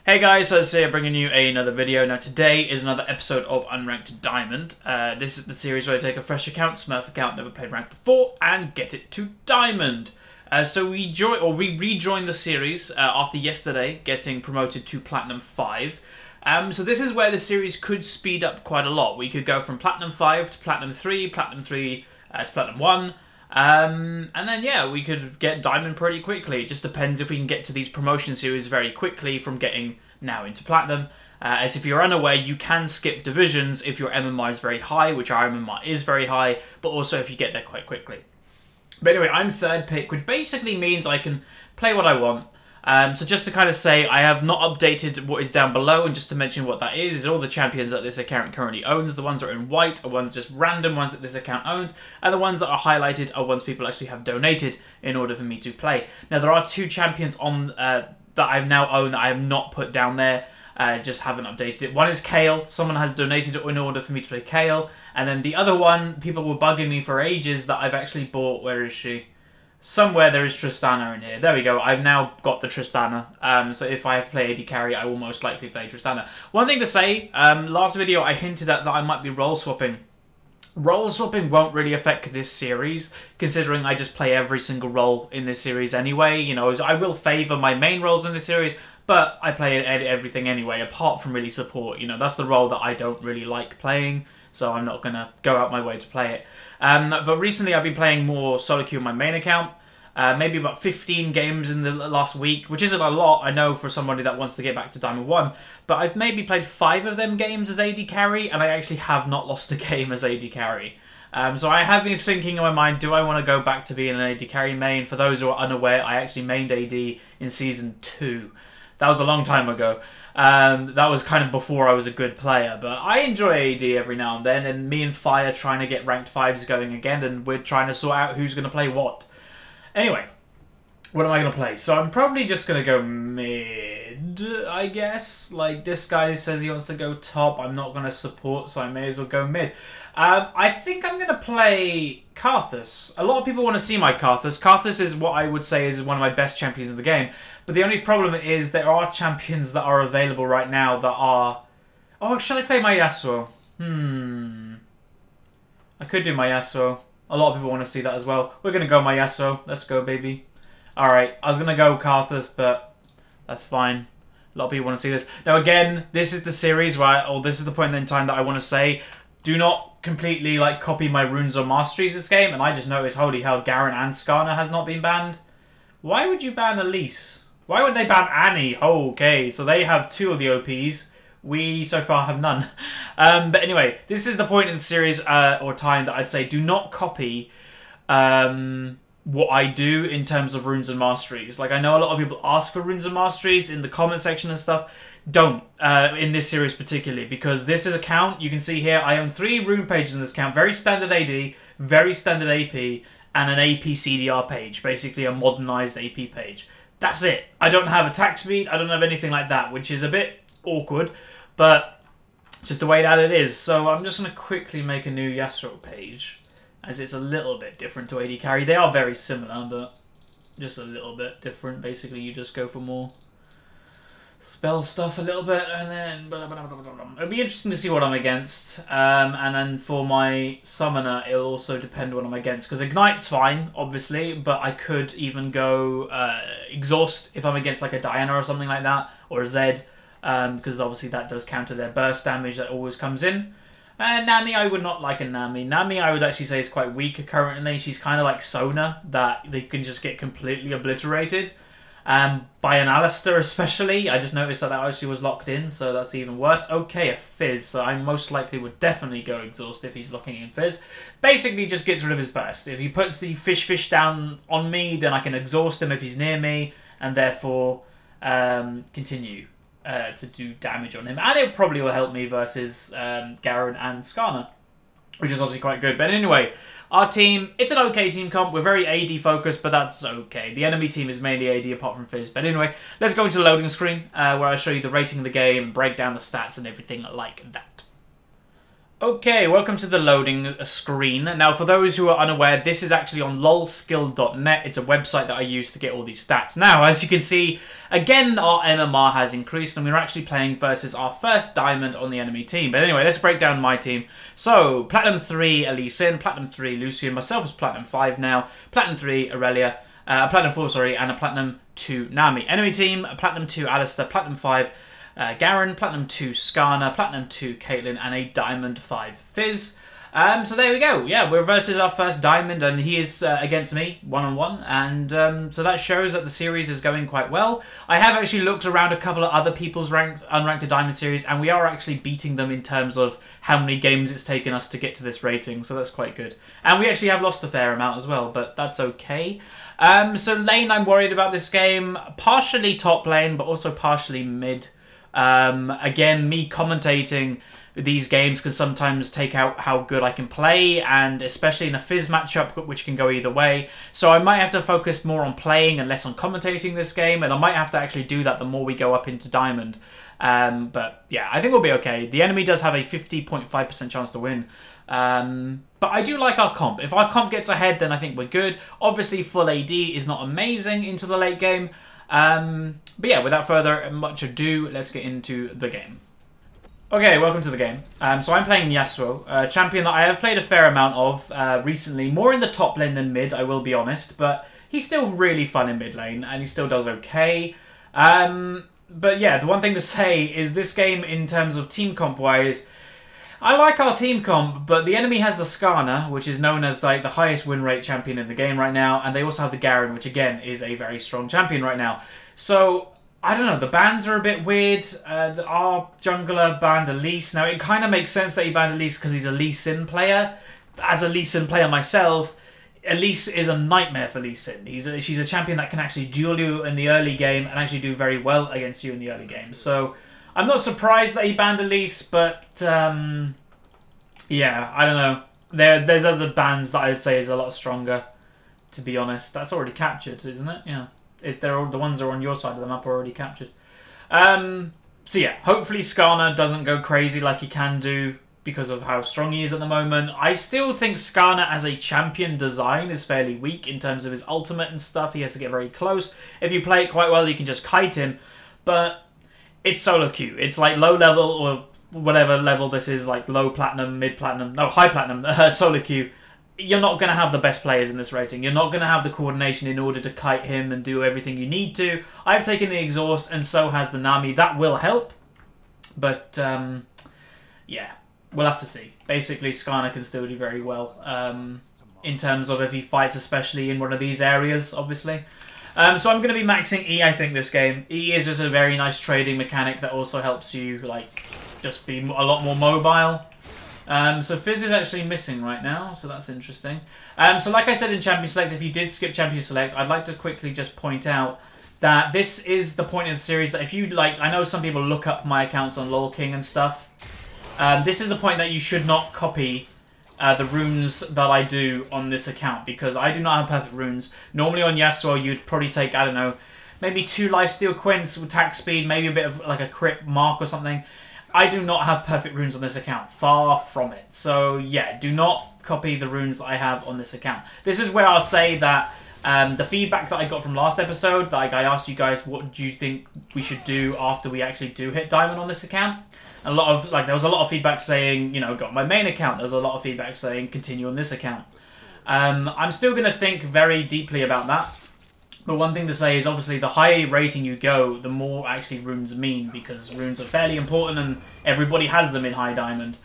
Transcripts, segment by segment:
Hey guys, so I'm bringing you another video. Now today is another episode of Unranked Diamond. This is the series where I take a fresh account, Smurf account, never played ranked before, and get it to Diamond. So we rejoined the series after yesterday getting promoted to Platinum 5. So this is where the series could speed up quite a lot. We could go from Platinum 5 to Platinum 3, Platinum 3 to Platinum 1. And then, yeah, we could get Diamond pretty quickly. It just depends if we can get to these promotion series very quickly from getting now into Platinum. As if you're unaware, you can skip divisions if your MMR is very high, which our MMR is very high, but also if you get there quite quickly. But anyway, I'm third pick, which basically means I can play what I want. So just to kind of say, I have not updated what is down below, and just to mention what that is all the champions that this account currently owns. The ones that are in white are ones just random ones that this account owns, and the ones that are highlighted are ones people actually have donated in order for me to play. Now, there are two champions on that I've now owned that I have not put down there, just haven't updated it. One is Kale. Someone has donated it in order for me to play Kale, and then the other one, people were bugging me for ages that I've actually bought. Where is she? Somewhere there is Tristana in here. There we go. I've now got the Tristana. So if I have to play AD carry, I will most likely play Tristana. One thing to say, last video I hinted at that I might be role swapping. Role swapping won't really affect this series, considering I just play every single role in this series anyway. You know, I will favour my main roles in this series, but I play everything anyway, apart from really support. You know, that's the role that I don't really like playing, so I'm not going to go out my way to play it. But recently I've been playing more solo queue on my main account. Maybe about 15 games in the last week, which isn't a lot, I know, for somebody that wants to get back to Diamond 1. But I've maybe played 5 of them games as AD carry, and I actually have not lost a game as AD carry. So I have been thinking in my mind, do I want to go back to being an AD carry main? For those who are unaware, I actually mained AD in Season 2. That was a long time ago. That was kind of before I was a good player, but I enjoy AD every now and then, and me and Fire trying to get ranked 5s going again, and we're trying to sort out who's going to play what. Anyway, what am I going to play? So I'm probably just going to go mid, I guess. Like, this guy says he wants to go top. I'm not going to support, so I may as well go mid. I think I'm going to play Karthus. A lot of people want to see my Karthus. Karthus is what I would say is one of my best champions in the game. But the only problem is there are champions that are available right now that are... Oh, should I play my Yasuo? I could do my Yasuo. A lot of people want to see that as well. We're going to go my Yasuo. Let's go, baby. Alright, I was going to go Karthus, but that's fine. A lot of people want to see this. Now, again, this is the series where, or this is the point in time that I want to say, do not completely, like, copy my runes or masteries this game. And I just noticed, holy hell, Garen and Skarner has not been banned. Why would you ban Elise? Why would they ban Annie? Oh, okay, so they have 2 of the OPs. We, so far, have none. But anyway, this is the point in the series or time that I'd say do not copy what I do in terms of runes and masteries. Like, I know a lot of people ask for runes and masteries in the comment section and stuff. Don't, in this series particularly, because this is a count. You can see here, I own 3 rune pages in this count. Very standard AD, very standard AP, and an AP CDR page. Basically, a modernized AP page. That's it. I don't have attack speed. I don't have anything like that, which is a bit awkward, but it's just the way that it is. So I'm just going to quickly make a new Yasuo page, as it's a little bit different to AD carry. They are very similar, but just a little bit different. Basically, you just go for more spell stuff a little bit, and then it'll be interesting to see what I'm against. And then for my summoner, it'll also depend what I'm against, because Ignite's fine, obviously, but I could even go Exhaust if I'm against like a Diana or something like that, or a Zed. Because obviously that does counter their burst damage that always comes in. And Nami, I would not like a Nami. Nami, I would actually say is quite weak currently. She's kind of like Sona, that they can just get completely obliterated. By an Alistair especially. I just noticed that actually was locked in, so that's even worse. Okay, a Fizz. So I most likely would definitely go Exhaust if he's locking in Fizz. Basically just gets rid of his burst. If he puts the fish down on me, then I can exhaust him if he's near me, and therefore continue to do damage on him. And it probably will help me versus Garen and Skarner, which is obviously quite good. But anyway, our team, it's an okay team comp. We're very AD focused, but that's okay. The enemy team is mainly AD apart from Fizz. But anyway, let's go into the loading screen where I show you the rating of the game, break down the stats and everything like that. Okay, welcome to the loading screen. Now, for those who are unaware, this is actually on lolskill.net. It's a website that I use to get all these stats. Now, as you can see, again, our MMR has increased, and we're actually playing versus our first diamond on the enemy team. But anyway, let's break down my team. So, Platinum 3, Elise in, Platinum 3, Lucian, myself is Platinum 5 now, Platinum 3, Aurelia, Platinum 4, sorry, and a Platinum 2, Nami. Enemy team, Platinum 2, Alistair, Platinum 5, Garen, Platinum 2 Skarner, Platinum 2 Caitlyn, and a Diamond 5 Fizz. So there we go. Yeah, we're versus our first Diamond, and he is against me, one-on-one. And so that shows that the series is going quite well. I have actually looked around a couple of other people's Unranked to Diamond series, and we are actually beating them in terms of how many games it's taken us to get to this rating, so that's quite good. And we actually have lost a fair amount as well, but that's okay. So lane, I'm worried about this game. Partially top lane, but also partially mid. Again, me commentating these games can sometimes take out how good I can play, and especially in a Fizz matchup, which can go either way. So I might have to focus more on playing and less on commentating this game, and I might have to actually do that the more we go up into Diamond. But yeah, I think we'll be okay. The enemy does have a 50.5% chance to win. But I do like our comp. If our comp gets ahead, then I think we're good. Obviously, full AD is not amazing into the late game. But yeah, without further much ado, let's get into the game. Okay, welcome to the game. So I'm playing Yasuo, a champion that I have played a fair amount of recently. More in the top lane than mid, I will be honest. But he's still really fun in mid lane, and he still does okay. But yeah, the one thing to say is this game, in terms of team comp-wise, I like our team comp, but the enemy has the Skarner, which is known as like the highest win rate champion in the game right now, and they also have the Garen, which again is a very strong champion right now. So I don't know, the bans are a bit weird. Our jungler banned Elise. Now it kind of makes sense that he banned Elise because he's a Lee Sin player. As a Lee Sin player myself, Elise is a nightmare for Lee Sin. She's a champion that can actually duel you in the early game and actually do very well against you in the early game. So I'm not surprised that he banned Elise, but yeah, I don't know. There's other bans that I would say is a lot stronger, to be honest. That's already captured, isn't it? Yeah. The ones that are on your side of the map are already captured. So yeah, hopefully Skarner doesn't go crazy like he can do because of how strong he is at the moment. I still think Skarner as a champion design is fairly weak in terms of his ultimate and stuff. He has to get very close. If you play it quite well, you can just kite him. But it's solo queue. It's like low level or whatever level this is, like low platinum, mid platinum, no, high platinum, solo queue. You're not going to have the best players in this rating. You're not going to have the coordination in order to kite him and do everything you need to. I've taken the exhaust, and so has the Nami. That will help. But, yeah, we'll have to see. Basically, Skarner can still do very well in terms of if he fights, especially in one of these areas, obviously. So I'm going to be maxing E, I think, this game. E is just a very nice trading mechanic that also helps you, like, just be a lot more mobile. So Fizz is actually missing right now, so that's interesting. So like I said in Champion Select, if you did skip Champion Select, I'd like to quickly just point out that this is the point in the series that if you, like, I know some people look up my accounts on LOL King and stuff. This is the point that you should not copy the runes that I do on this account, because I do not have perfect runes. Normally on Yasuo, you'd probably take, I don't know, maybe 2 lifesteal quints with attack speed, maybe a bit of like a crit mark or something. I do not have perfect runes on this account. Far from it. So yeah, do not copy the runes that I have on this account. This is where I'll say that the feedback that I got from last episode, like I asked you guys, what do you think we should do after we actually do hit Diamond on this account? A lot of, like, there was a lot of feedback saying, you know, got my main account. There was a lot of feedback saying continue on this account. I'm still going to think very deeply about that. But one thing to say is, obviously, the higher rating you go, the more actually runes mean, because runes are fairly important and everybody has them in high diamond.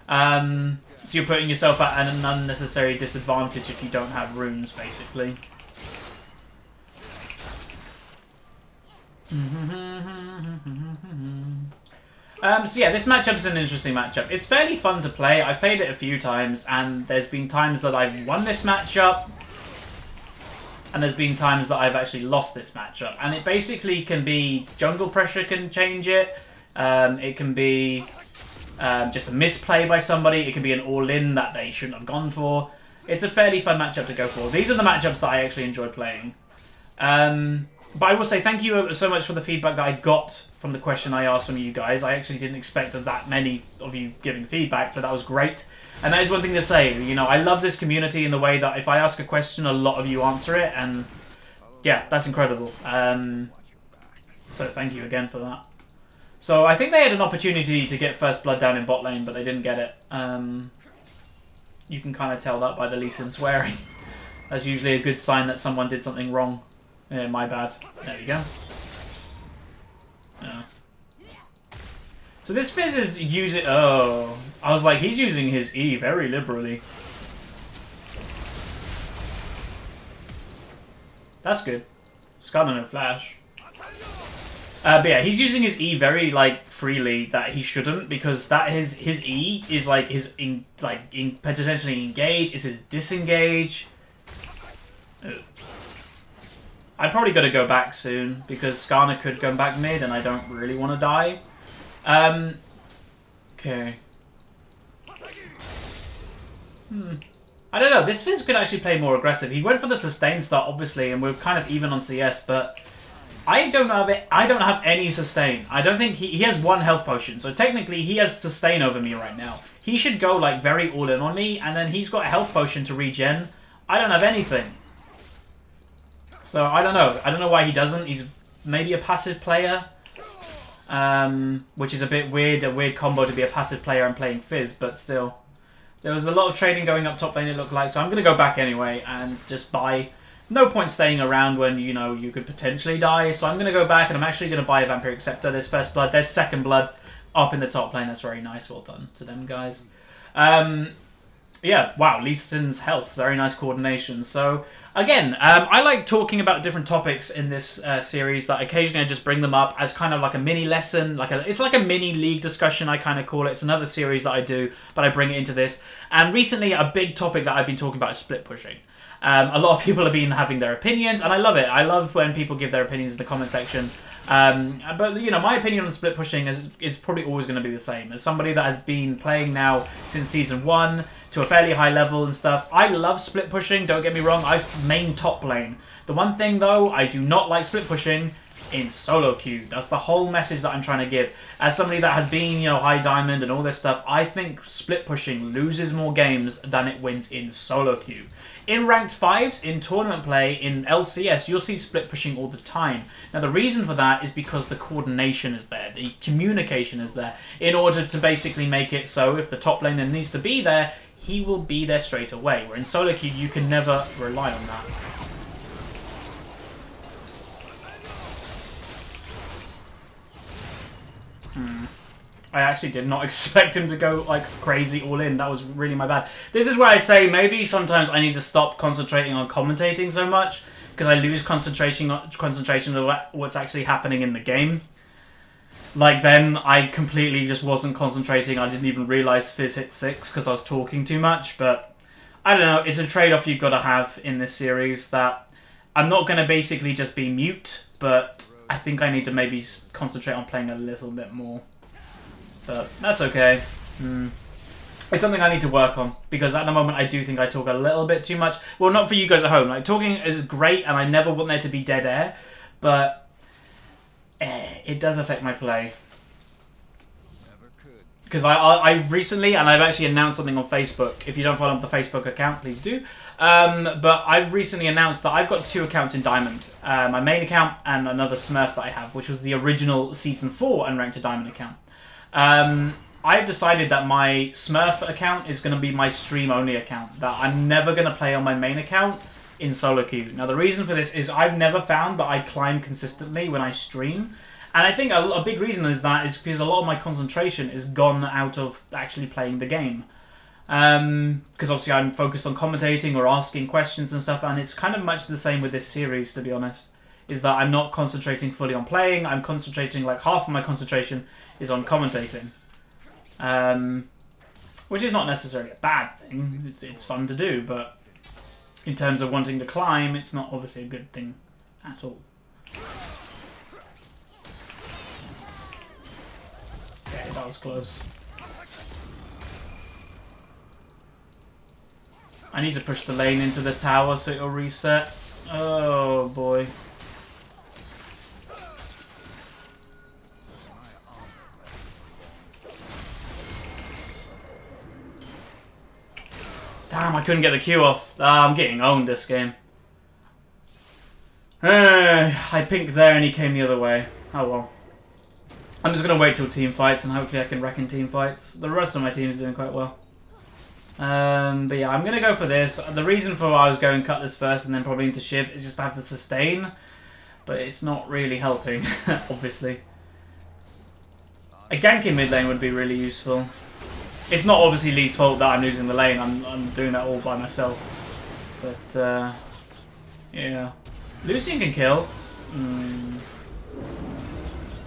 So you're putting yourself at an unnecessary disadvantage if you don't have runes, basically. So yeah, this matchup is an interesting matchup. It's fairly fun to play. I've played it a few times, and there's been times that I've won this matchup, and there's been times that I've actually lost this matchup. And it basically can be jungle pressure can change it. It can be just a misplay by somebody. It can be an all-in that they shouldn't have gone for. It's a fairly fun matchup to go for. These are the matchups that I actually enjoy playing. But I will say thank you so much for the feedback that I got from the question I asked from you guys. I actually didn't expect that many of you giving feedback, but that was great. And that is one thing to say. You know, I love this community in the way that if I ask a question, a lot of you answer it, and yeah, that's incredible. So thank you again for that. So I think they had an opportunity to get first blood down in bot lane, but they didn't get it. You can kind of tell that by the Lee Sin swearing. That's usually a good sign that someone did something wrong. Yeah, my bad. There you go. Yeah. So this Fizz is using... Oh. I was like, he's using his E very liberally. That's good. Scar no flash. But yeah, he's using his E very like freely that he shouldn't, because that his E is like his potentially engage, is his disengage. I probably got to go back soon because Skarner could go back mid, and I don't really want to die. Okay. I don't know. This Fizz could actually play more aggressive. He went for the sustain start, obviously, and we're kind of even on CS, but I don't have it. I don't have any sustain. I don't think he has one health potion, so technically he has sustain over me right now. He should go like very all in on me, and then he's got a health potion to regen. I don't have anything. So I don't know. I don't know why he doesn't. He's maybe a passive player, which is a bit weird. A weird combo to be a passive player and playing Fizz, but still. There was a lot of trading going up top lane, it looked like, so I'm going to go back anyway and just buy. No point staying around when, you know, you could potentially die. So I'm going to go back and I'm actually going to buy a Vampiric Scepter. There's first blood. There's second blood up in the top lane. That's very nice. Well done to them guys. Yeah, wow, Lee Sin's health. Very nice coordination. So, again, I like talking about different topics in this series that occasionally I just bring them up as kind of like a mini lesson. It's like a mini league discussion, I kind of call it. It's another series that I do, but I bring it into this. And recently, a big topic that I've been talking about is split pushing. A lot of people have been having their opinions, and I love it. I love when people give their opinions in the comment section. But, you know, my opinion on split pushing is probably always going to be the same. As somebody that has been playing now since Season 1 to a fairly high level and stuff, I love split pushing, don't get me wrong. I main top lane. The one thing, though, I do not like split pushing in solo queue. That's the whole message that I'm trying to give. As somebody that has been, you know, high diamond and all this stuff, I think split pushing loses more games than it wins in solo queue. In ranked 5s, in tournament play, in LCS, you'll see split pushing all the time. Now, the reason for that is because the coordination is there, the communication is there, in order to basically make it so if the top laner needs to be there, he will be there straight away. Where in solo queue, you can never rely on that. I actually did not expect him to go like crazy all in. That was really my bad. This is where I say maybe sometimes I need to stop concentrating on commentating so much, because I lose concentration of what's actually happening in the game. Like then I completely just wasn't concentrating. I didn't even realize Fizz hit 6 because I was talking too much. But I don't know. It's a trade-off you've got to have in this series that I'm not going to basically just be mute, but I think I need to maybe concentrate on playing a little bit more. But that's okay. It's something I need to work on, because at the moment I do think I talk a little bit too much. Well, not for you guys at home. Like, talking is great, and I never want there to be dead air, but it does affect my play. Because I recently, and I've actually announced something on Facebook. If you don't follow the Facebook account, please do. But I've recently announced that I've got 2 accounts in Diamond. My main account and another Smurf that I have, which was the original Season 4 Unranked to Diamond account. I've decided that my Smurf account is going to be my stream-only account. That I'm never going to play on my main account in solo queue. Now, the reason for this is I've never found that I climb consistently when I stream. And I think a big reason is because a lot of my concentration is gone out of actually playing the game. Because obviously I'm focused on commentating or asking questions and stuff, and it's kind of much the same with this series, to be honest. Is that I'm not concentrating fully on playing, I'm concentrating, like half of my concentration is on commentating. Which is not necessarily a bad thing, it's fun to do, but in terms of wanting to climb, it's not obviously a good thing at all. Okay, that was close. I need to push the lane into the tower so it'll reset. Oh boy. Damn, I couldn't get the Q off. I'm getting owned this game. I pinked there and he came the other way. Oh well. I'm just going to wait till team fights and hopefully I can wreck in team fights. The rest of my team is doing quite well. But yeah, I'm going to go for this. The reason for why I was going Cutlass first and then probably into Shiv is just to have the sustain. But it's not really helping, obviously. A gank in mid lane would be really useful. It's not obviously Lee's fault that I'm losing the lane. I'm doing that all by myself. But, yeah. Lucian can kill.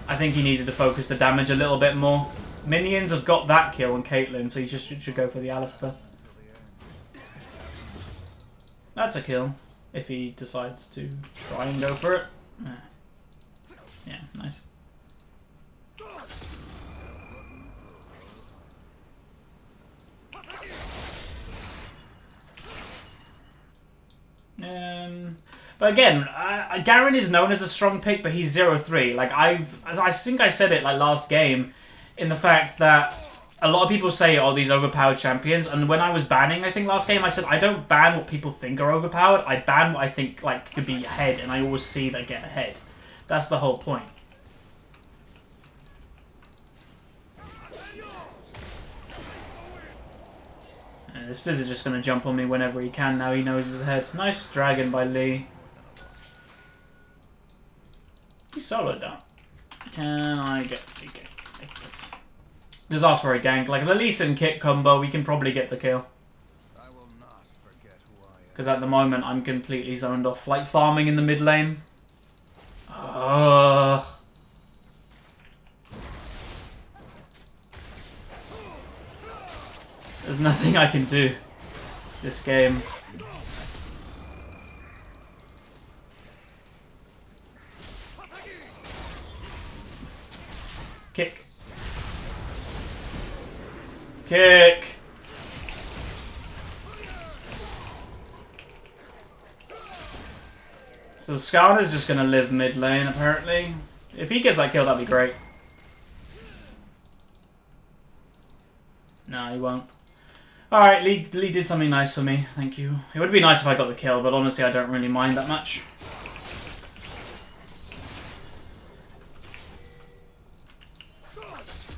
I think he needed to focus the damage a little bit more. Minions have got that kill on Caitlyn, so you just should go for the Alistar. That's a kill, if he decides to try and go for it. Yeah, nice. But again, Garen is known as a strong pick, but he's 0-3. Like I think I said it like last game, in the fact that a lot of people say, "Oh, these overpowered champions." And when I was banning, I think last game I said I don't ban what people think are overpowered. I ban what I think like could be ahead, and I always see that get ahead. That's the whole point. This Fizz is just going to jump on me whenever he can now he knows he's ahead. Nice dragon by Lee. He soloed that. Can I get this? Just ask for a gank. Like the Lee Sin kick combo, we can probably get the kill. Because at the moment I'm completely zoned off. Like farming in the mid lane. Ugh. There's nothing I can do this game. Kick. Kick. So Skarner's just gonna live mid lane apparently. If he gets that kill, that'd be great. No, he won't. Alright, Lee did something nice for me. Thank you. It would be nice if I got the kill, but honestly I don't really mind that much.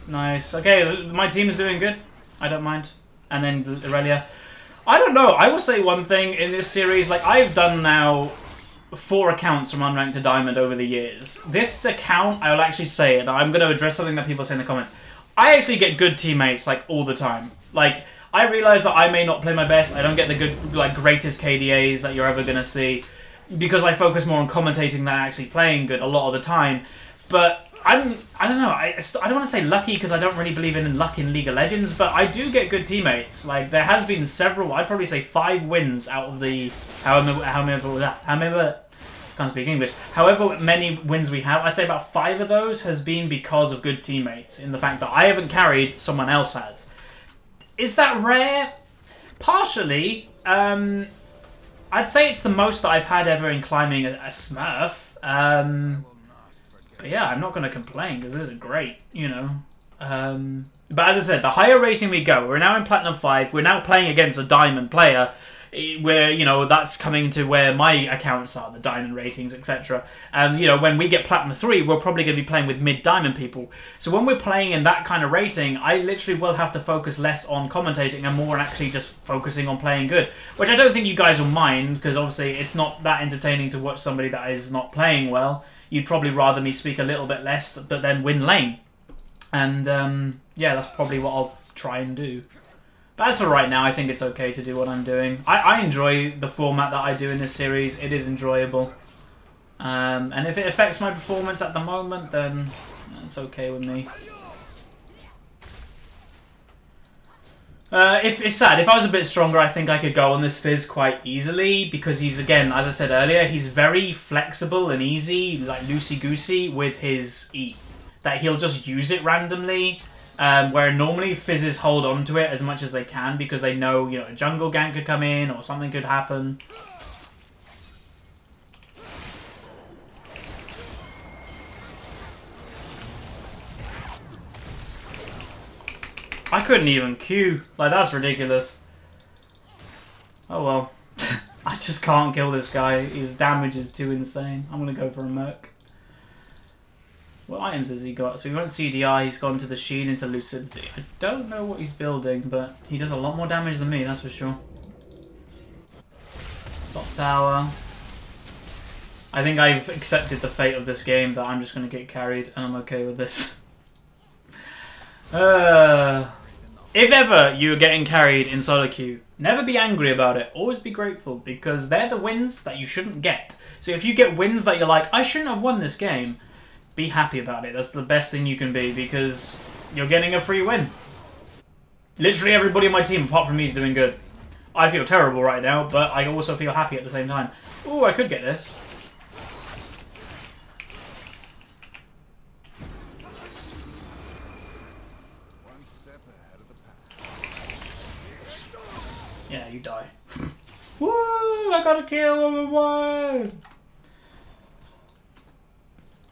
Nice. Okay, my team is doing good. I don't mind. And then Aurelia. I don't know. I will say one thing in this series. Like, I've done now 4 accounts from Unranked to Diamond over the years. This account, I will actually say, and I'm going to address something that people say in the comments. I actually get good teammates, like, all the time. Like, I realize that I may not play my best. I don't get the good, like, greatest KDAs that you're ever going to see. Because I focus more on commentating than actually playing good a lot of the time. But I don't know. I don't want to say lucky because I don't really believe in luck in League of Legends. But I do get good teammates. Like, there has been several, I'd probably say 5 wins out of the, can't speak English. However many wins we have, I'd say about 5 of those has been because of good teammates. In the fact that I haven't carried, someone else has. Is that rare? Partially. I'd say it's the most that I've had ever in climbing a Smurf. But yeah, I'm not going to complain because this is great, you know. But as I said, the higher rating we go, we're now in Platinum 5, we're now playing against a Diamond player, where, you know, that's coming to where my accounts are, the Diamond ratings, etc. And, you know, when we get Platinum 3, we're probably going to be playing with mid-Diamond people. So when we're playing in that kind of rating, I literally will have to focus less on commentating and more on actually just focusing on playing good. Which I don't think you guys will mind, because obviously it's not that entertaining to watch somebody that is not playing well. You'd probably rather me speak a little bit less, but then win lane. And, yeah, that's probably what I'll try and do. But as for right now, I think it's okay to do what I'm doing. I enjoy the format that I do in this series. It is enjoyable. And if it affects my performance at the moment, then it's okay with me. It's sad. If I was a bit stronger, I think I could go on this Fizz quite easily. Because he's, again, as I said earlier, he's very flexible and easy, like loosey-goosey with his E. That he'll just use it randomly. Where normally Fizzes hold on to it as much as they can because they know, you know, a jungle gank could come in or something could happen. I couldn't even Q. Like, that's ridiculous. Oh well. I just can't kill this guy. His damage is too insane. I'm gonna go for a Merc. What items has he got? So he went CDI, he's gone to the Sheen into Lucidity. I don't know what he's building, but he does a lot more damage than me, that's for sure. Top tower. I think I've accepted the fate of this game that I'm just going to get carried, and I'm okay with this. If ever you're getting carried in solo queue, never be angry about it. Always be grateful, because they're the wins that you shouldn't get. So if you get wins that you're like, I shouldn't have won this game, be happy about it. That's the best thing you can be, because you're getting a free win. Literally everybody on my team, apart from me, is doing good. I feel terrible right now, but I also feel happy at the same time. Ooh, I could get this. Yeah, you die. Woo! I got a kill over one!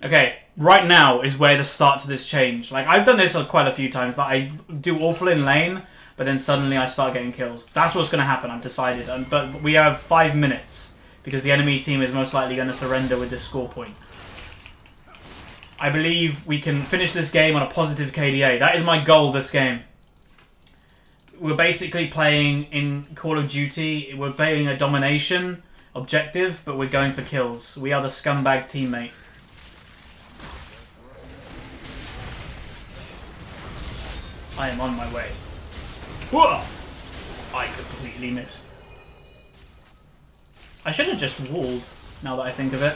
Okay, right now is where the start to this change. Like, I've done this quite a few times, that I do awful in lane, but then suddenly I start getting kills. That's what's going to happen, I've decided. But we have 5 minutes, because the enemy team is most likely going to surrender with this score point. I believe we can finish this game on a positive KDA. That is my goal this game. We're basically playing in Call of Duty. We're playing a domination objective, but we're going for kills. We are the scumbag teammate. I am on my way. Whoa! I completely missed. I should have just walled, now that I think of it.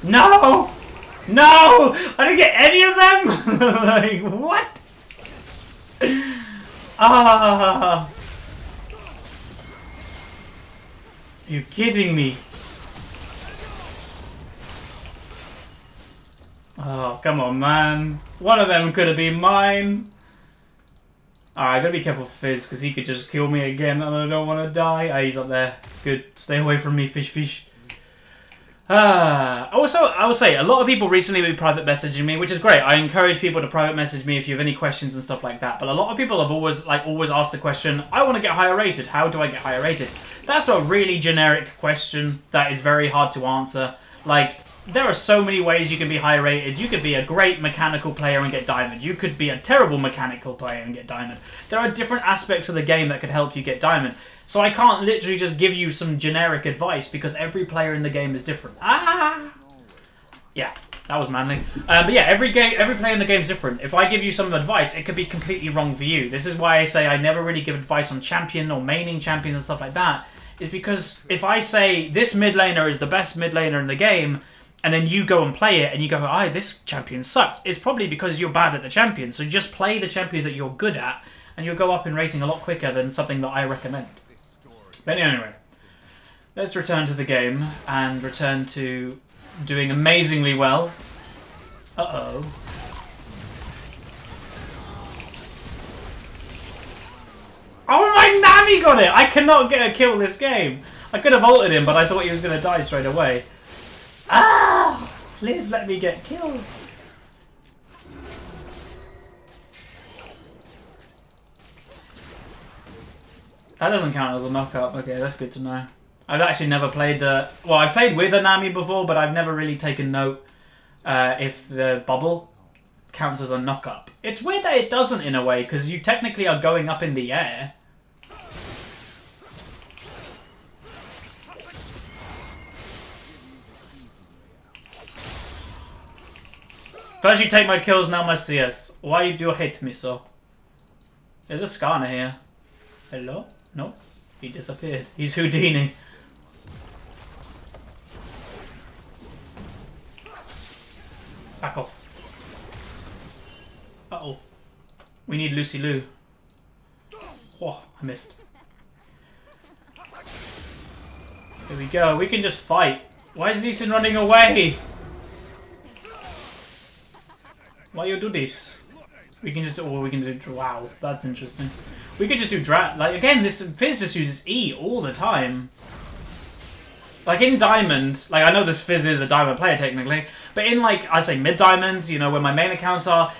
No! No! I didn't get any of them? Like, what? Ah! You're kidding me. Oh, come on, man. One of them could have been mine. Alright, I gotta be careful for Fizz, because he could just kill me again, and I don't want to die. Ah, he's up there. Good. Stay away from me, fish. Also, I would say, a lot of people recently have been private messaging me, which is great. I encourage people to private message me if you have any questions and stuff like that. But a lot of people have always asked the question, I want to get higher rated. How do I get higher rated? That's a really generic question that is very hard to answer. Like, there are so many ways you can be high rated. You could be a great mechanical player and get diamond. You could be a terrible mechanical player and get diamond. There are different aspects of the game that could help you get diamond. So I can't literally just give you some generic advice because every player in the game is different. Ah! Yeah, that was manly. But yeah, every player in the game is different. If I give you some advice, it could be completely wrong for you. This is why I say I never really give advice on champion or maining champions and stuff like that. Is because if I say this mid laner is the best mid laner in the game, and then you go and play it, and you go, this champion sucks. It's probably because you're bad at the champion. So just play the champions that you're good at, and you'll go up in rating a lot quicker than something that I recommend. But anyway, let's return to the game, and return to doing amazingly well. Uh-oh. Oh, my Nami got it! I cannot get a kill this game. I could have ulted him, but I thought he was going to die straight away. Ah! Please let me get kills. That doesn't count as a knockup. Okay, that's good to know. I've actually never played the... Well, I've played with a Nami before, but I've never really taken note if the bubble counts as a knockup. It's weird that it doesn't in a way, because you technically are going up in the air. First you take my kills, now my CS. Why you do hate me so? There's a Skarner here. Hello? No? He disappeared. He's Houdini. Back off. Uh-oh. We need Lucy Lou. Oh, I missed. Here we go. We can just fight. Why is Lee Sin running away? Why you do this? We can just, or we can do, wow, that's interesting. We could just do like, again, this Fizz just uses E all the time. Like in Diamond, like I know the Fizz is a Diamond player technically, but in like, I say mid-Diamond, you know, where my main accounts are,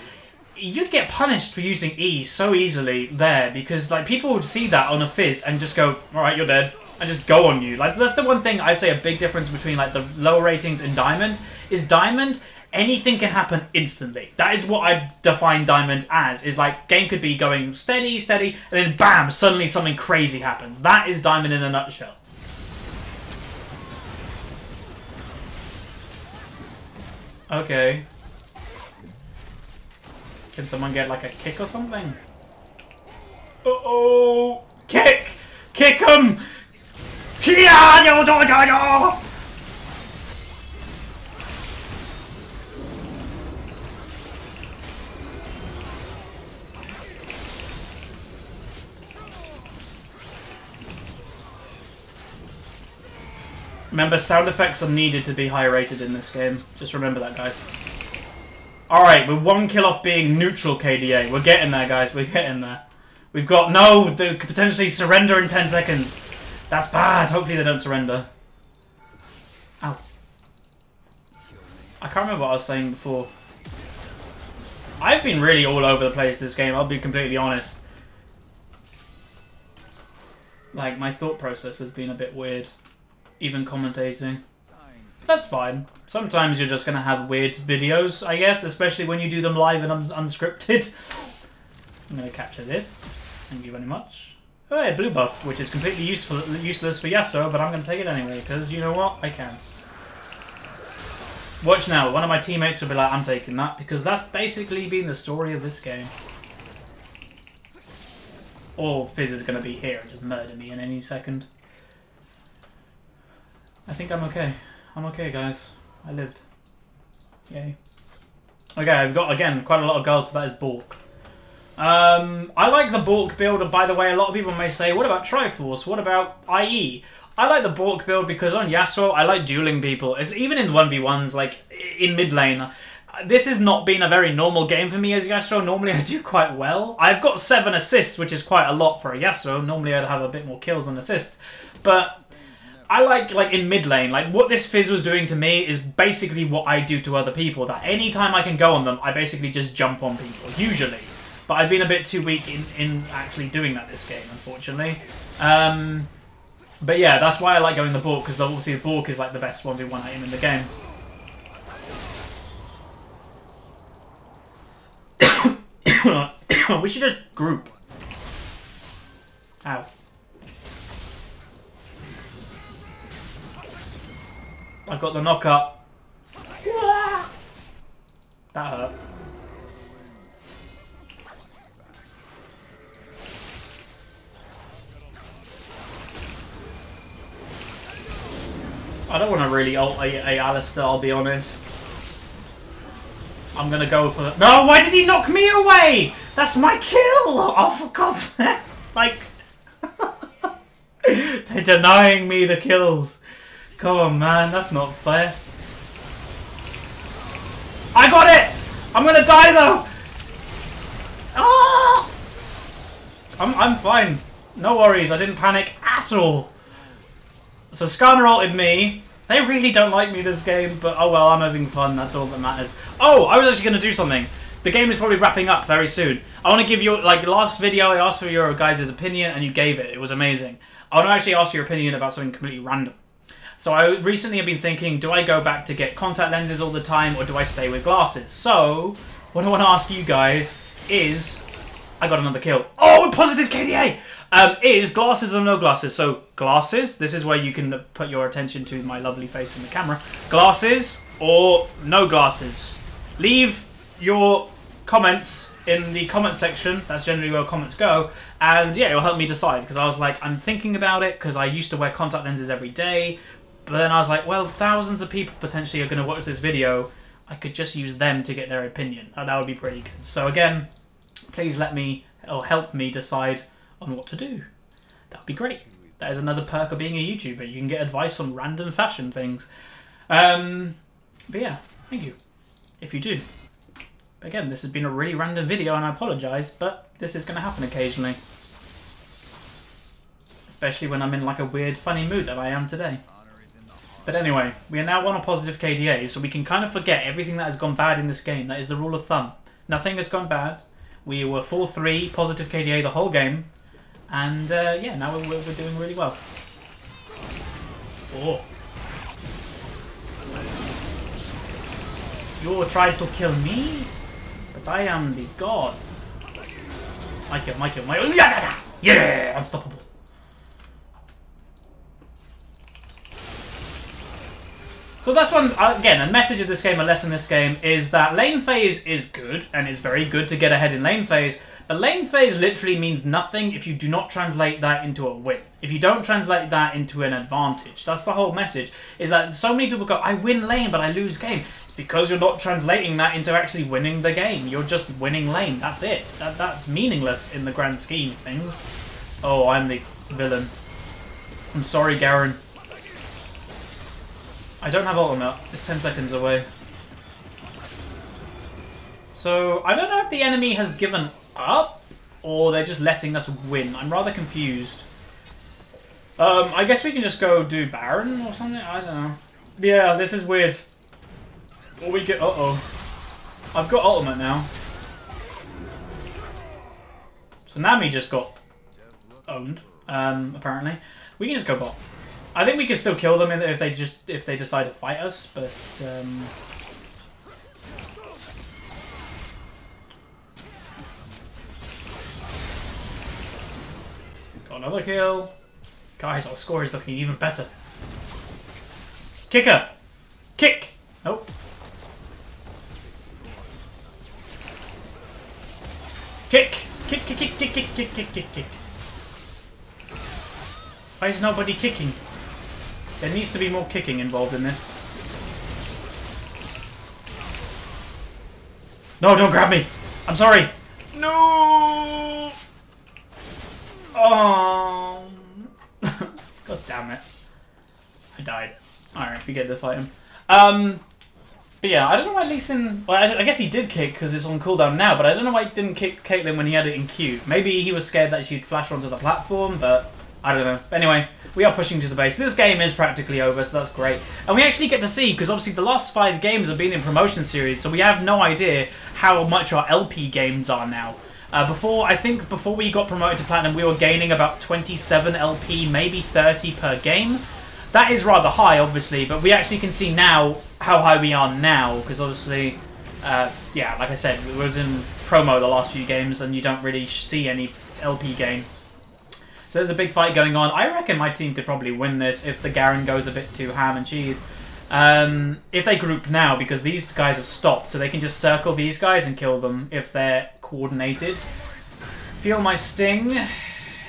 you'd get punished for using E so easily there, because like people would see that on a Fizz and just go, alright, you're dead, and just go on you. Like that's the one thing I'd say a big difference between like the lower ratings in Diamond is Diamond, anything can happen instantly. That is what I define Diamond as, is like game could be going steady, steady, and then bam, suddenly something crazy happens. That is Diamond in a nutshell. Okay. Can someone get like a kick or something? Uh-oh! Kick! Kick him! Remember, sound effects are needed to be high rated in this game. Just remember that, guys. Alright, we're 1 kill off being neutral KDA. We're getting there, guys. We're getting there. We've got... No! They could potentially surrender in 10 seconds. That's bad. Hopefully they don't surrender. Ow. I can't remember what I was saying before. I've been really all over the place this game, I'll be completely honest. Like, my thought process has been a bit weird. Even commentating. That's fine. Sometimes you're just going to have weird videos, I guess, especially when you do them live and unscripted. I'm going to capture this. Thank you very much. Oh, yeah, blue buff, which is completely useless for Yasuo, but I'm going to take it anyway, because you know what? I can. Watch now. One of my teammates will be like, I'm taking that, because that's basically been the story of this game. Or Fizz is going to be here and just murder me in any second. I think I'm okay. I'm okay, guys. I lived. Yay. Okay, I've got, again, quite a lot of gold, so that is Bork. I like the Bork build, and by the way, a lot of people may say, what about Triforce? What about IE? I like the Bork build because on Yasuo, I like dueling people. It's even in 1v1s, like, in mid lane. This has not been a very normal game for me as Yasuo. Normally, I do quite well. I've got 7 assists, which is quite a lot for a Yasuo. Normally, I'd have a bit more kills than assists. But I like in mid lane, like what this Fizz was doing to me is basically what I do to other people. That anytime I can go on them, I basically just jump on people, usually. But I've been a bit too weak in actually doing that this game, unfortunately. But yeah, that's why I like going the Bork, because obviously the Bork is like the best 1v1 item in the game. We should just group. Ow. I got the knock up. That hurt. I don't want to really ult a Alistair, I'll be honest. I'm gonna go for the... No, why did he knock me away? That's my kill! Oh, for God's sake. Like... They're denying me the kills. Come on, man, that's not fair. I got it! I'm gonna die, though! Ah! I'm fine. No worries, I didn't panic at all. So Skarner ulted me. They really don't like me this game, but oh well, I'm having fun, that's all that matters. Oh, I was actually going to do something. The game is probably wrapping up very soon. I want to give you, like, last video I asked for your guys' opinion and you gave it. It was amazing. I want to actually ask your opinion about something completely random. So I recently have been thinking, do I go back to get contact lenses all the time or do I stay with glasses? So, what I want to ask you guys is... I got another kill. Oh, positive KDA! Is glasses or no glasses? So, glasses, this is where you can put your attention to my lovely face in the camera. Glasses or no glasses? Leave your comments in the comment section. That's generally where comments go. And yeah, it'll help me decide. Because I was like, I'm thinking about it because I used to wear contact lenses every day. But then I was like, well, thousands of people potentially are going to watch this video. I could just use them to get their opinion. That would be pretty good. So again, please let me, or help me decide on what to do. That would be great. That is another perk of being a YouTuber. You can get advice on random fashion things. But yeah, thank you. If you do. But again, this has been a really random video and I apologise, but this is going to happen occasionally. Especially when I'm in like a weird, funny mood that I am today. But anyway, we are now on a positive KDA, so we can kind of forget everything that has gone bad in this game. That is the rule of thumb. Nothing has gone bad. We were 4-3, positive KDA the whole game. And yeah, now we're doing really well. Oh. You tried to kill me? But I am the god. My kill. Yeah! Unstoppable. So that's one, again, a message of this game, a lesson in this game, is that lane phase is good, and it's very good to get ahead in lane phase, but lane phase literally means nothing if you do not translate that into a win. If you don't translate that into an advantage. That's the whole message, is that so many people go, I win lane, but I lose game. It's because you're not translating that into actually winning the game. You're just winning lane, that's it. That's meaningless in the grand scheme of things. Oh, I'm the villain. I'm sorry, Garen. I don't have ultimate. It's 10 seconds away. So, I don't know if the enemy has given up, or they're just letting us win. I'm rather confused. I guess we can just go do Baron or something? I don't know. Yeah, this is weird. Or we get... Uh-oh. I've got ultimate now. So Nami just got owned, apparently. We can just go bot. I think we can still kill them if they decide to fight us, but got another kill. Guys, our score is looking even better. Kicker! Kick! Nope. Kick! Kick, kick, kick, kick, kick, kick, kick, kick, kick. Why is nobody kicking? There needs to be more kicking involved in this. No, don't grab me! I'm sorry! No! Oh! God damn it. I died. Alright, we get this item. But yeah, I don't know why Lee Sin... Well, I guess he did kick because it's on cooldown now, but I don't know why he didn't kick Caitlyn when he had it in Q. Maybe he was scared that she'd flash onto the platform, but... I don't know. Anyway, we are pushing to the base. This game is practically over, so that's great. And we actually get to see, because obviously the last 5 games have been in promotion series, so we have no idea how much our LP games are now. I think before we got promoted to Platinum, we were gaining about 27 LP, maybe 30 per game. That is rather high, obviously, but we actually can see now how high we are now, because obviously, yeah, like I said, it was in promo the last few games, and you don't really see any LP gain. So there's a big fight going on. I reckon my team could probably win this if the Garen goes a bit too ham and cheese. If they group now, because these guys have stopped, so they can just circle these guys and kill them if they're coordinated. Feel my sting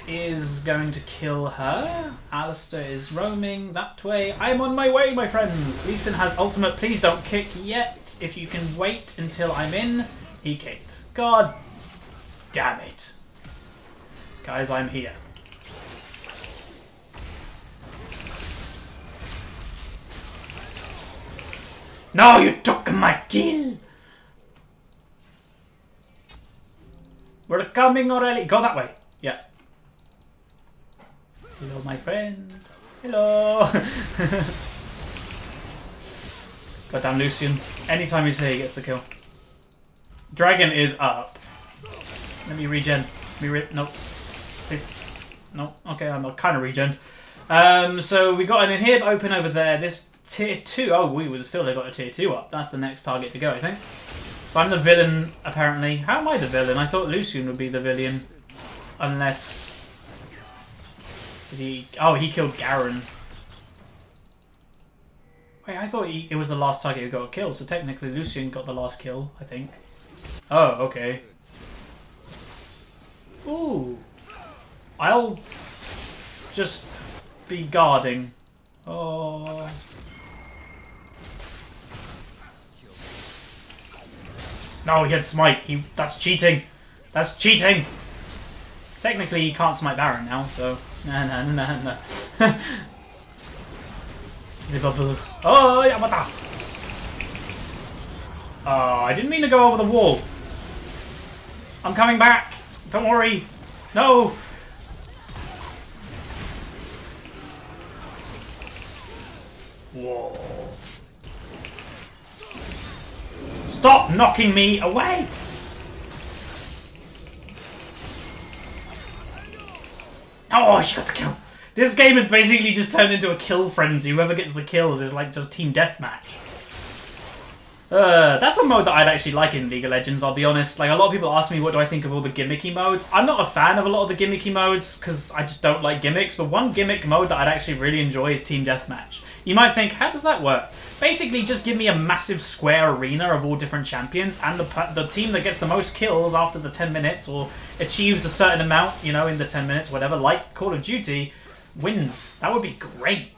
is going to kill her. Alistair is roaming that way. I'm on my way, my friends. Lee Sin has ultimate. Please don't kick yet. If you can wait until I'm in. He kicked. God damn it. Guys, I'm here. No, you took my kill! We're coming already. Go that way. Yeah. Hello, my friend. Hello. Goddamn Lucian. Anytime he's here, he gets the kill. Dragon is up. Let me regen. Nope. Please. Nope. Okay, I'm kind of regen. So we got an inhib open over there. This tier 2. Oh, we would still have got a tier 2 up. That's the next target to go, I think. So I'm the villain, apparently. How am I the villain? I thought Lucian would be the villain. Unless... Did he... Oh, he killed Garen. Wait, I thought it was the last target who got a kill. So technically Lucian got the last kill, I think. Oh, okay. Ooh. I'll just be guarding. Oh... No, he had smite. That's cheating. That's cheating. Technically, he can't smite Baron now, so... Nah. The bubbles. Oh, Yamata! Oh, I didn't mean to go over the wall. I'm coming back. Don't worry. No! Whoa. Stop knocking me away! Oh, she got the kill. This game has basically just turned into a kill frenzy. Whoever gets the kills is like just team deathmatch. That's a mode that I'd actually like in League of Legends, I'll be honest. Like, a lot of people ask me what do I think of all the gimmicky modes. I'm not a fan of a lot of the gimmicky modes because I just don't like gimmicks, but one gimmick mode that I'd actually really enjoy is Team Deathmatch. You might think, how does that work? Basically, just give me a massive square arena of all different champions, and the team that gets the most kills after the 10 minutes, or achieves a certain amount, you know, in the 10 minutes, whatever, like Call of Duty, wins. That would be great.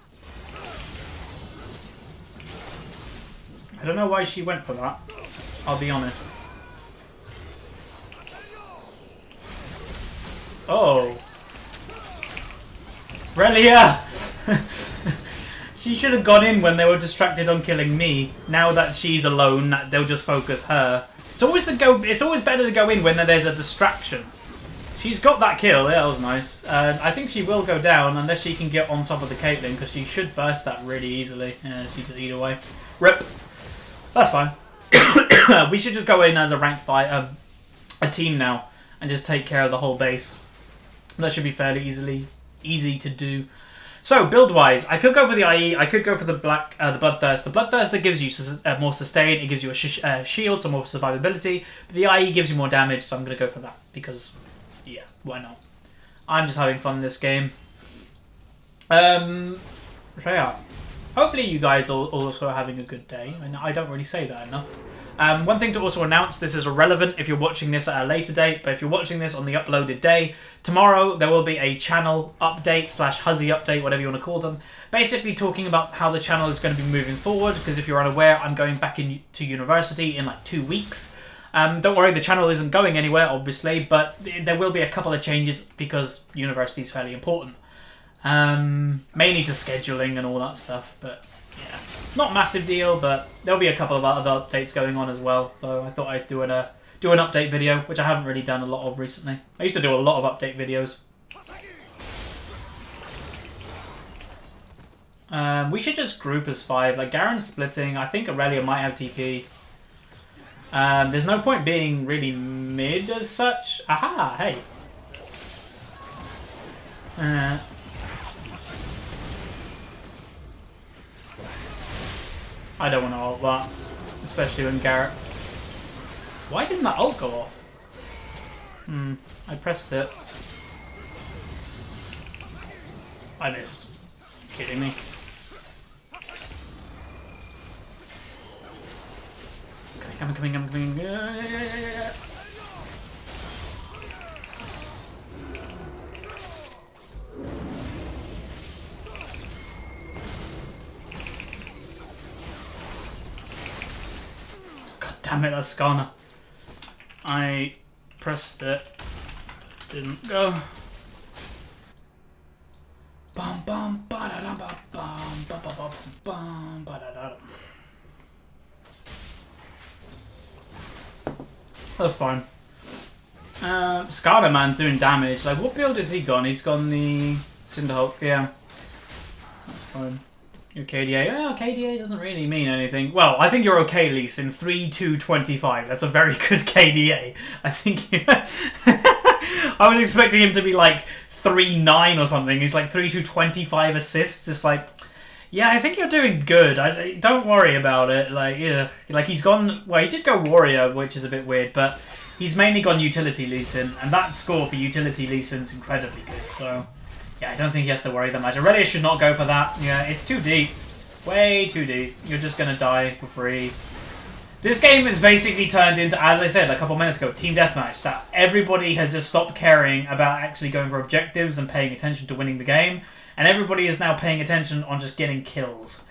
I don't know why she went for that. I'll be honest. Oh. Relia! She should have gone in when they were distracted on killing me. Now that she's alone, they'll just focus her. It's always better to go in when there's a distraction. She's got that kill. Yeah, that was nice. I think she will go down unless she can get on top of the Caitlyn, because she should burst that really easily. Yeah, she just eat away. Rip. That's fine. We should just go in as a ranked fight, a team now, and just take care of the whole base. That should be fairly easy to do. So build-wise, I could go for the IE. I could go for the Bloodthirst. The Bloodthirst that gives you more sustain. It gives you a shield, some more survivability. But the IE gives you more damage, so I'm gonna go for that because, yeah, why not? I'm just having fun in this game. So yeah. Hopefully you guys are also having a good day, and I don't really say that enough. One thing to also announce, this is irrelevant if you're watching this at a later date, but if you're watching this on the uploaded day, tomorrow there will be a channel update / Huzzy update, whatever you want to call them, basically talking about how the channel is going to be moving forward, because if you're unaware, I'm going back to university in like 2 weeks. Don't worry, the channel isn't going anywhere, obviously, but there will be a couple of changes because university is fairly important. Mainly to scheduling and all that stuff, but yeah, not a massive deal, but there'll be a couple of other updates going on as well, so I thought I'd do an update video, which I haven't really done a lot of recently. I used to do a lot of update videos. We should just group as 5, like Garen's splitting, I think Aurelia might have TP. There's no point being really mid as such. Aha, hey. I don't want to ult that, especially when Garrett. Why didn't that ult go off? I pressed it. I missed. Are you kidding me? I'm coming. Yeah. Damn it, that's Skarner. I pressed it. Didn't go. Bum bum ba da da ba bum ba ba ba bum ba da da. That's fine. Skarner man's doing damage. Like, what build has he gone? He's gone the Cinderhulk, yeah. That's fine. Your KDA. Well, KDA doesn't really mean anything. Well, I think you're okay, Lise, in 3-2-25. That's a very good KDA. I think I was expecting him to be like 3-9 or something. He's like 3-2-25 assists. It's like, yeah, I think you're doing good. Don't worry about it. Like, yeah, like he's gone. Well, he did go warrior, which is a bit weird, but he's mainly gone utility Lee Sin, and that score for utility Lee Sin is incredibly good. So, yeah, I don't think he has to worry that much. Aurelia should not go for that. Yeah, it's too deep, way too deep. You're just gonna die for free. This game is basically turned into, as I said a couple minutes ago, team deathmatch. That everybody has just stopped caring about actually going for objectives and paying attention to winning the game. And everybody is now paying attention on just getting kills.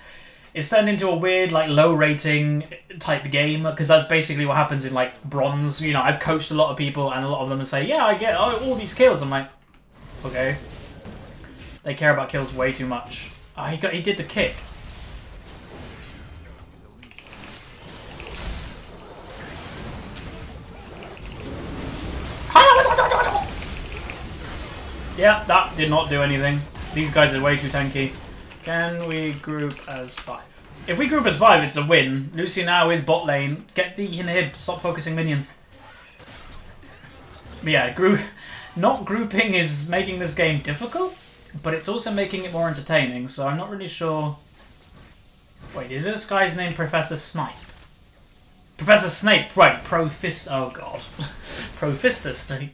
It's turned into a weird, like, low rating type game, because that's basically what happens in, like, bronze. You know, I've coached a lot of people, and a lot of them say, yeah, I get all these kills. I'm like, okay. They care about kills way too much. Oh, he did the kick. Yeah, that did not do anything. These guys are way too tanky. Can we group as 5? If we group as 5, it's a win. Lucy now is bot lane. Get the inhib. Stop focusing minions. But yeah, not grouping is making this game difficult, but it's also making it more entertaining, so I'm not really sure... Wait, is this guy's name Professor Snipe? Professor Snape, right, oh god. Professor Snape.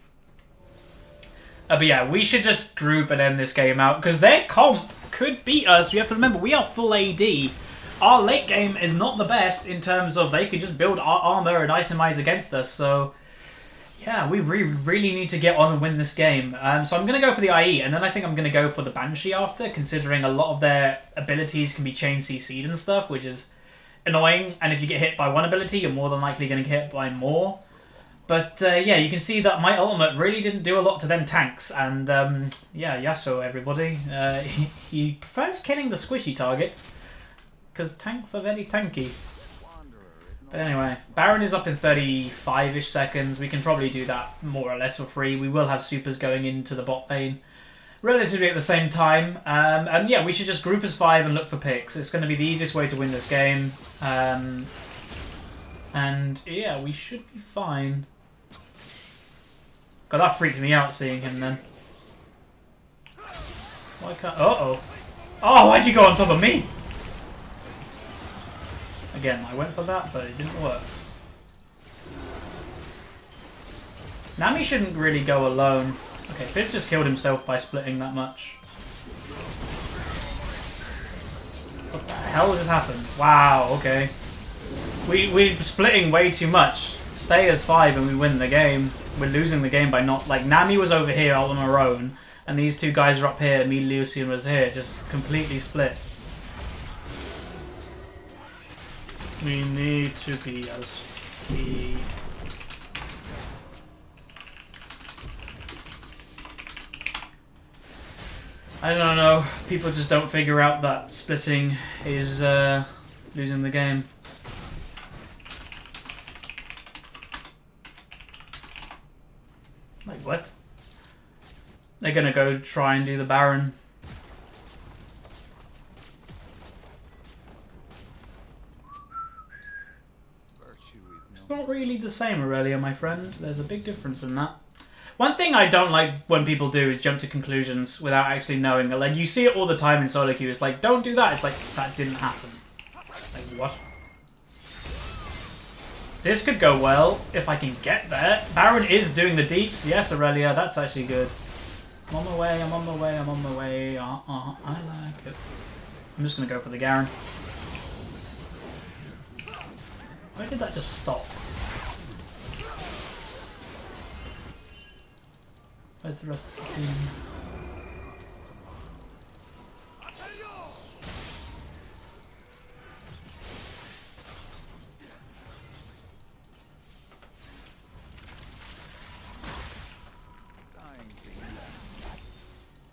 But yeah, we should just group and end this game out, because their comp could beat us. You have to remember, we are full AD. Our late game is not the best in terms of they could just build our armor and itemize against us, so... Yeah, we really need to get on and win this game. So I'm going to go for the IE, and then I think I'm going to go for the Banshee after, considering a lot of their abilities can be chain CC'd and stuff, which is annoying. And if you get hit by one ability, you're more than likely going to get hit by more. But yeah, you can see that my ultimate really didn't do a lot to them tanks. And yeah, Yasuo, everybody. He prefers killing the squishy targets, because tanks are very tanky. But anyway, Baron is up in 35-ish seconds. We can probably do that more or less for free. We will have supers going into the bot lane relatively at the same time. And yeah, we should just group as 5 and look for picks. It's going to be the easiest way to win this game. And yeah, we should be fine. God, that freaked me out seeing him then. Why can't... Uh-oh. Oh, why'd you go on top of me? Again, I went for that, but it didn't work. Nami shouldn't really go alone. Okay, Fizz just killed himself by splitting that much. What the hell just happened? Wow, okay. We're splitting way too much. Stay as 5 and we win the game. We're losing the game by not... Like, Nami was over here all on her own, and these two guys are up here, me, Lucian was here, just completely split. We need to be as we... I don't know. People just don't figure out that splitting is losing the game. Like what? They're gonna go try and do the Baron. It's not really the same, Aurelia, my friend. There's a big difference in that. One thing I don't like when people do is jump to conclusions without actually knowing. Like, you see it all the time in solo queue. It's like, don't do that. It's like, that didn't happen. Like, what? This could go well if I can get there. Baron is doing the deeps. Yes, Aurelia, that's actually good. I'm on my way, I'm on my way, I'm on my way. I like it. I'm just going to go for the Garen. Where did that just stop? Where's the rest of the team?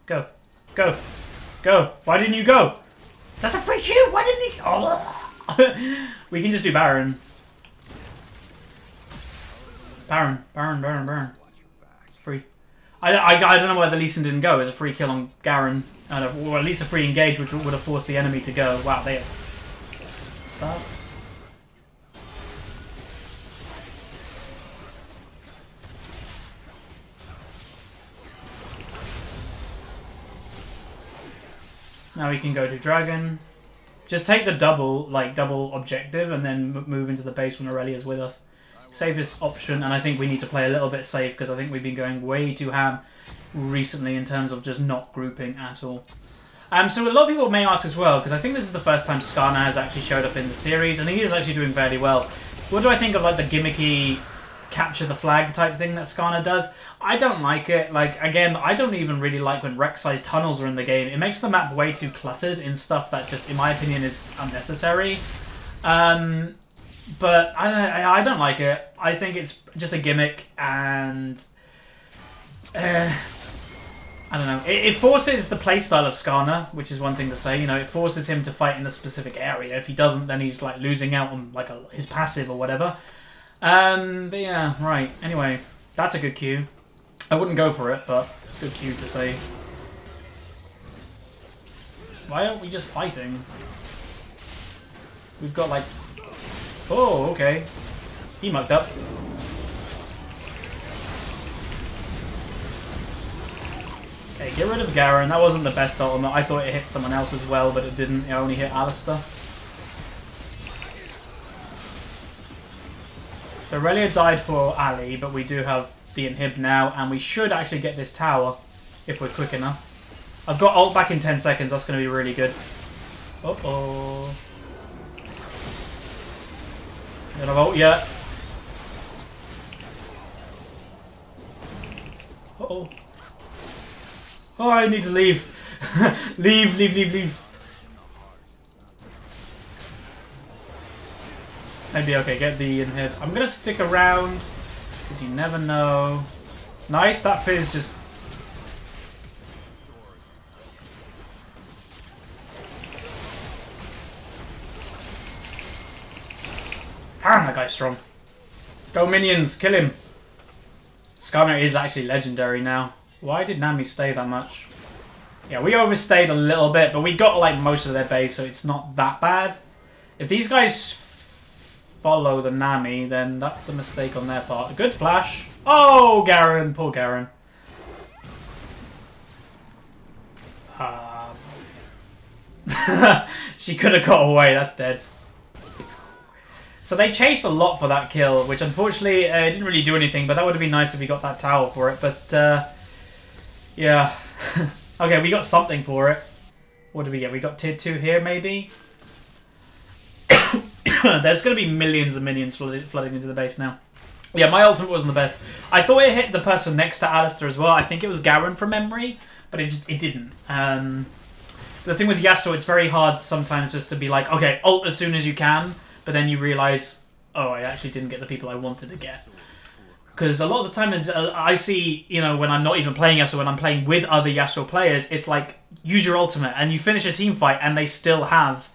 Go. Go. Go. Why didn't you go? That's a free Q! Why didn't he... Oh. We can just do Baron. Baron. It's free. I don't know why the Lee Sin didn't go. It was a free kill on Garen. Or at least a free engage, which would have forced the enemy to go. Wow, they stop. Now we can go to Dragon. Just take the double objective and then move into the base when Aurelia's with us. Safest option, and I think we need to play a little bit safe because I think we've been going way too ham recently in terms of just not grouping at all. So a lot of people may ask as well, because I think this is the first time Skarner has actually showed up in the series, and he is actually doing fairly well. What do I think of like the gimmicky capture the flag type thing that Skarner does? I don't like it. Like, again, I don't even really like when Rek'Sai tunnels are in the game. It makes the map way too cluttered in stuff that just, in my opinion, is unnecessary. But I don't like it. I think it's just a gimmick, and I don't know. It forces the playstyle of Skarner, which is one thing to say. You know, it forces him to fight in a specific area. If he doesn't, then he's like losing out on like his passive or whatever. But yeah, right. Anyway, that's a good Q. I wouldn't go for it, but good Q to say. Why aren't we just fighting? We've got like... Oh, okay. He mucked up. Okay, get rid of Garen. That wasn't the best ultimate. I thought it hit someone else as well, but it didn't. It only hit Alistar. So Aurelia died for Ali, but we do have the inhib now, and we should actually get this tower if we're quick enough. I've got ult back in 10 seconds. That's going to be really good. Uh-oh. Don't have ult yet. Uh-oh. Oh, I need to leave. leave. Maybe, okay, get the inhib. I'm going to stick around, because you never know. Nice, that Fizz just... Damn, that guy's strong. Go minions, kill him. Skarner is actually legendary now. Why did Nami stay that much? Yeah, we overstayed a little bit, but we got like most of their base, so it's not that bad. If these guys follow the Nami, then that's a mistake on their part. A good flash. Oh, Garen. Poor Garen. She could have got away. That's dead. So they chased a lot for that kill, which unfortunately didn't really do anything, but that would have been nice if we got that tower for it. But, yeah. Okay, we got something for it. What did we get? We got tier 2 here, maybe? There's going to be millions of minions flooding into the base now. Yeah, my ultimate wasn't the best. I thought it hit the person next to Alistar as well. I think it was Garen from memory, but it didn't. The thing with Yasuo, it's very hard sometimes just to be like, okay, ult as soon as you can, but then you realise, oh, I actually didn't get the people I wanted to get. Because a lot of the time, I see, you know, when I'm not even playing Yasuo, when I'm playing with other Yasuo players, it's like, use your ultimate, and you finish a team fight, and they still have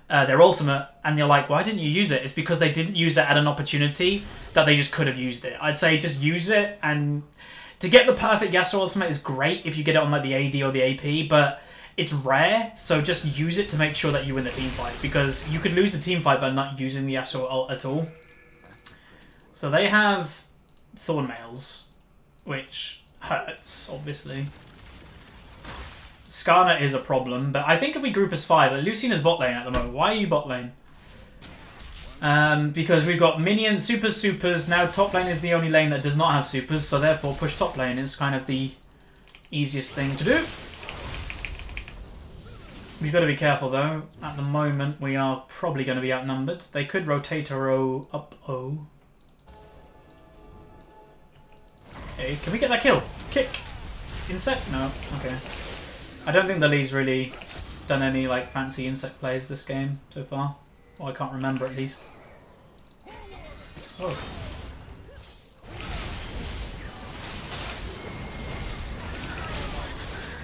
their ultimate, and you're like, why didn't you use it? It's because they didn't use it at an opportunity that they just could have used it. I'd say just use it, and to get the perfect Yasuo ultimate is great if you get it on like the AD or the AP, but it's rare, so just use it to make sure that you win the team fight, because you could lose the team fight by not using the Yasuo ult at all. So they have Thornmails, which hurts, obviously. Skarner is a problem, but I think if we group as 5, Lucian is bot lane at the moment. Why are you bot lane? Because we've got minions, supers. Now top lane is the only lane that does not have supers, so therefore push top lane is kind of the easiest thing to do. We've got to be careful though. At the moment, we are probably going to be outnumbered. They could rotate our O up O. Okay, can we get that kill? Kick! Insect? No. Okay. I don't think the Lee's really done any like fancy insect plays this game so far. Well, I can't remember at least. Oh.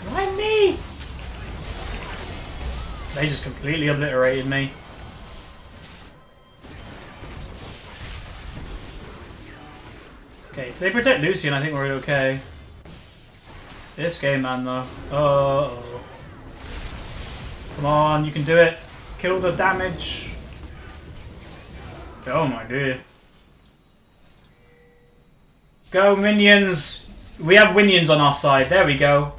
Why me? They just completely obliterated me. Okay, if they protect Lucian, I think we're okay. This game, man, though. Oh. Come on, you can do it. Kill the damage. Oh my dear. Go, minions! We have minions on our side. There we go.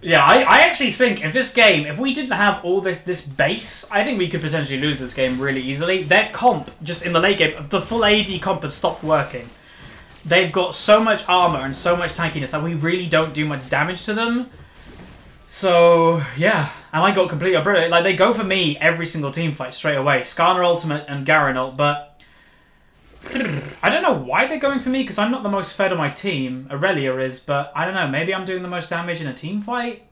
Yeah, I actually think if we didn't have all this base, I think we could potentially lose this game really easily. Their comp, just in the late game, the full AD comp has stopped working. They've got so much armor and so much tankiness that we really don't do much damage to them. So, yeah. And I got completely obliterated. Like, they go for me every single team fight straight away. Skarner ultimate and Garen ult, but I don't know why they're going for me, because I'm not the most fed on my team. Aurelia is, but I don't know. Maybe I'm doing the most damage in a team fight?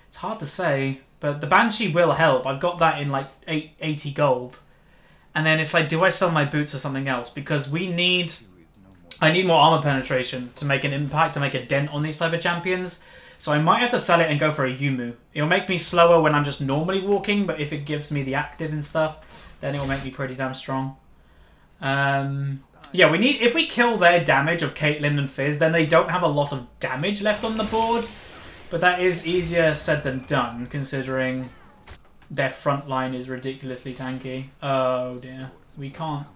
It's hard to say. But the Banshee will help. I've got that in, like, 80 gold. And then it's like, do I sell my boots or something else? Because I need more armor penetration to make an impact, to make a dent on these type of champions. So I might have to sell it and go for a Yumu. It'll make me slower when I'm just normally walking, but if it gives me the active and stuff, then it will make me pretty damn strong. Yeah, if we kill their damage of Caitlyn and Fizz, then they don't have a lot of damage left on the board. But that is easier said than done, considering their front line is ridiculously tanky. Oh dear. We can't.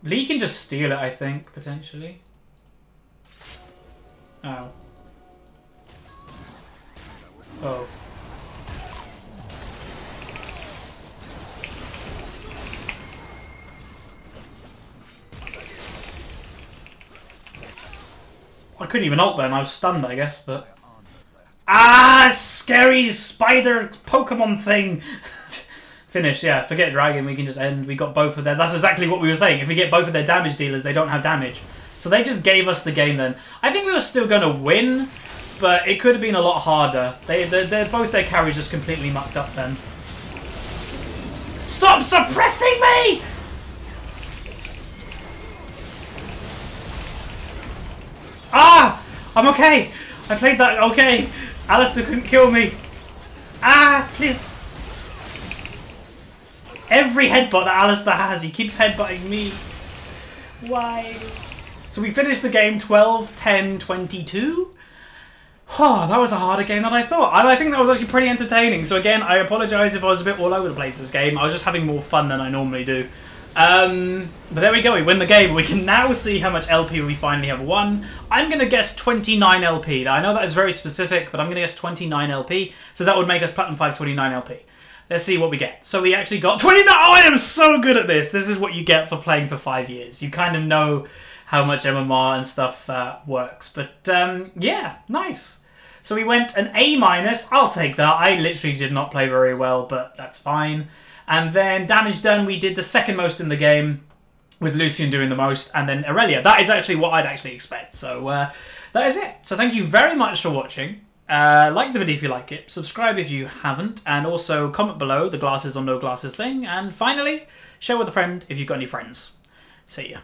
Lee can just steal it, I think, potentially. Oh. Oh. I couldn't even ult then, I was stunned, I guess, but... Ah! Scary spider Pokemon thing! Finish, yeah, forget dragon, we can just end. We got both of their... That's exactly what we were saying. If we get both of their damage dealers, they don't have damage. So they just gave us the game then. I think we were still going to win, but it could have been a lot harder. They're both their carries just completely mucked up then. Stop suppressing me! Ah! I'm okay! I played that okay! Alistair couldn't kill me! Ah! Please! Every headbutt that Alistair has, he keeps headbutting me. Why? So we finished the game 12-10-22. Oh, that was a harder game than I thought. I think that was actually pretty entertaining. So again, I apologise if I was a bit all over the place this game. I was just having more fun than I normally do. But there we go, we win the game. We can now see how much LP we finally have won. I'm going to guess 29 LP. Now, I know that is very specific, but I'm going to guess 29 LP. So that would make us Platinum 5 29 LP. Let's see what we get. So we actually got 29. Oh, I am so good at this. This is what you get for playing for 5 years. You kind of know how much MMR and stuff works. But yeah, nice. So we went an A-. I'll take that. I literally did not play very well, but that's fine. And then damage done, we did the second most in the game, with Lucian doing the most, and then Aurelia. That is actually what I'd actually expect. So that is it. So thank you very much for watching. Like the video if you like it, subscribe if you haven't, and also comment below the glasses or no glasses thing. And finally, share with a friend if you've got any friends. See ya.